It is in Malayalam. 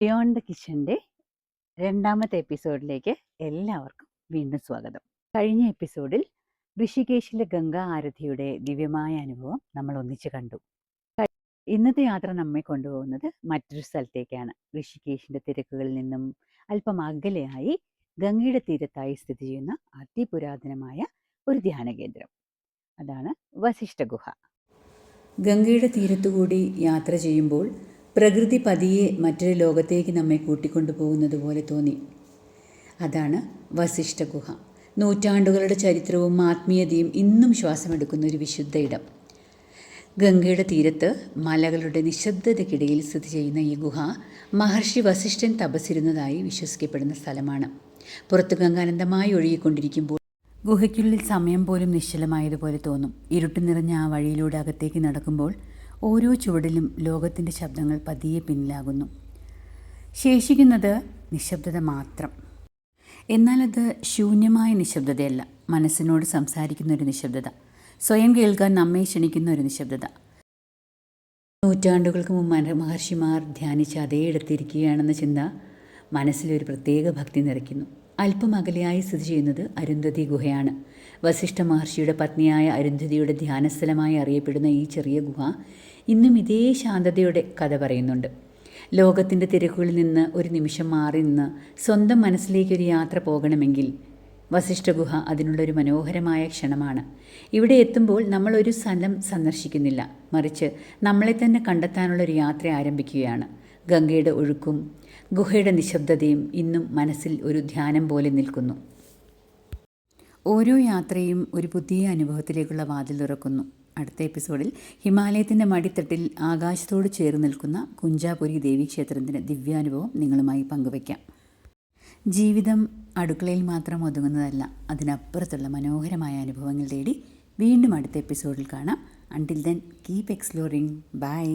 ബിയോണ്ട് ദ കിച്ചൻ്റെ രണ്ടാമത്തെ എപ്പിസോഡിലേക്ക് എല്ലാവർക്കും വീണ്ടും സ്വാഗതം. കഴിഞ്ഞ എപ്പിസോഡിൽ ഋഷികേശിലെ ഗംഗാ ആരതിയുടെ ദിവ്യമായ അനുഭവം നമ്മൾ ഒന്നിച്ച് കണ്ടു. ഇന്നത്തെ യാത്ര നമ്മെ കൊണ്ടുപോകുന്നത് മറ്റൊരു സ്ഥലത്തേക്കാണ്. ഋഷികേശിൻ്റെ തിരക്കുകളിൽ നിന്നും അല്പം അകലെയായി ഗംഗയുടെ തീരത്തായി സ്ഥിതി ചെയ്യുന്ന അതിപുരാതനമായ ഒരു ധ്യാന കേന്ദ്രം. അതാണ് വസിഷ്ഠ ഗുഹ. ഗംഗയുടെ തീരത്തുകൂടി യാത്ര ചെയ്യുമ്പോൾ പ്രകൃതി പതിയെ മറ്റൊരു ലോകത്തേക്ക് നമ്മെ കൂട്ടിക്കൊണ്ടുപോകുന്നത് പോലെ തോന്നി. അതാണ് വസിഷ്ഠ ഗുഹ. നൂറ്റാണ്ടുകളുടെ ചരിത്രവും ആത്മീയതയും ഇന്നും ശ്വാസമെടുക്കുന്ന ഒരു വിശുദ്ധ ഇടം. ഗംഗയുടെ തീരത്ത് മലകളുടെ നിശബ്ദതയ്ക്കിടയിൽ സ്ഥിതി ചെയ്യുന്ന ഈ ഗുഹ മഹർഷി വസിഷ്ഠൻ തപസ്സിരുന്നതായി വിശ്വസിക്കപ്പെടുന്ന സ്ഥലമാണ്. പുറത്ത് ഗംഗ അനന്തമായി ഒഴുകിക്കൊണ്ടിരിക്കുമ്പോൾ ഗുഹയ്ക്കുള്ളിൽ സമയം പോലും നിശ്ചലമായതുപോലെ തോന്നും. ഇരുട്ട് നിറഞ്ഞ ആ വഴിയിലൂടെ അകത്തേക്ക് നടക്കുമ്പോൾ ഓരോ ചുവടിലും ലോകത്തിൻ്റെ ശബ്ദങ്ങൾ പതിയെ പിന്നിലാകുന്നു. ശേഷിക്കുന്നത് നിശബ്ദത മാത്രം. എന്നാൽ അത് ശൂന്യമായ നിശബ്ദതയല്ല, മനസ്സിനോട് സംസാരിക്കുന്ന ഒരു നിശബ്ദത, സ്വയം കേൾക്കാൻ നമ്മെ ക്ഷണിക്കുന്ന ഒരു നിശബ്ദത. നൂറ്റാണ്ടുകൾക്ക് മുമ്പ് മഹർഷിമാർ ധ്യാനിച്ച് അതേ ഇടത്തിരിക്കുകയാണെന്ന ചിന്ത മനസ്സിലൊരു പ്രത്യേക ഭക്തി നിറയ്ക്കുന്നു. അല്പം അകലെയായി സ്ഥിതി ചെയ്യുന്നത് അരുന്ധതി ഗുഹയാണ്. വസിഷ്ഠ മഹർഷിയുടെ പത്നിയായ അരുന്ധതിയുടെ ധ്യാനസ്ഥലമായി അറിയപ്പെടുന്ന ഈ ചെറിയ ഗുഹ ഇന്നും ഇതേ ശാന്തതയുടെ കഥ പറയുന്നുണ്ട്. ലോകത്തിൻ്റെ തിരക്കുകളിൽ നിന്ന് ഒരു നിമിഷം മാറി നിന്ന് സ്വന്തം മനസ്സിലേക്കൊരു യാത്ര പോകണമെങ്കിൽ വസിഷ്ഠ ഗുഹ അതിനുള്ളൊരു മനോഹരമായ ക്ഷണമാണ്. ഇവിടെ എത്തുമ്പോൾ നമ്മളൊരു സ്ഥലം സന്ദർശിക്കുന്നില്ല, മറിച്ച് നമ്മളെ തന്നെ കണ്ടെത്താനുള്ളൊരു യാത്ര ആരംഭിക്കുകയാണ്. ഗംഗയുടെ ഒഴുക്കും ഗുഹയുടെ നിശബ്ദതയും ഇന്നും മനസ്സിൽ ഒരു ധ്യാനം പോലെ നിൽക്കുന്നു. ഓരോ യാത്രയും ഒരു പുതിയ അനുഭവത്തിലേക്കുള്ള വാതിൽ തുറക്കുന്നു. അടുത്ത എപ്പിസോഡിൽ ഹിമാലയത്തിൻ്റെ മടിത്തട്ടിൽ ആകാശത്തോട് ചേർന്ന് നിൽക്കുന്ന കുഞ്ചാപുരി ദേവീക്ഷേത്രത്തിൻ്റെ ദിവ്യാനുഭവം നിങ്ങളുമായി പങ്കുവയ്ക്കാം. ജീവിതം അടുക്കളയിൽ മാത്രം ഒതുങ്ങുന്നതല്ല, അതിനപ്പുറത്തുള്ള മനോഹരമായ അനുഭവങ്ങൾ തേടി വീണ്ടും അടുത്ത എപ്പിസോഡിൽ കാണാം. Until then keep exploring. By.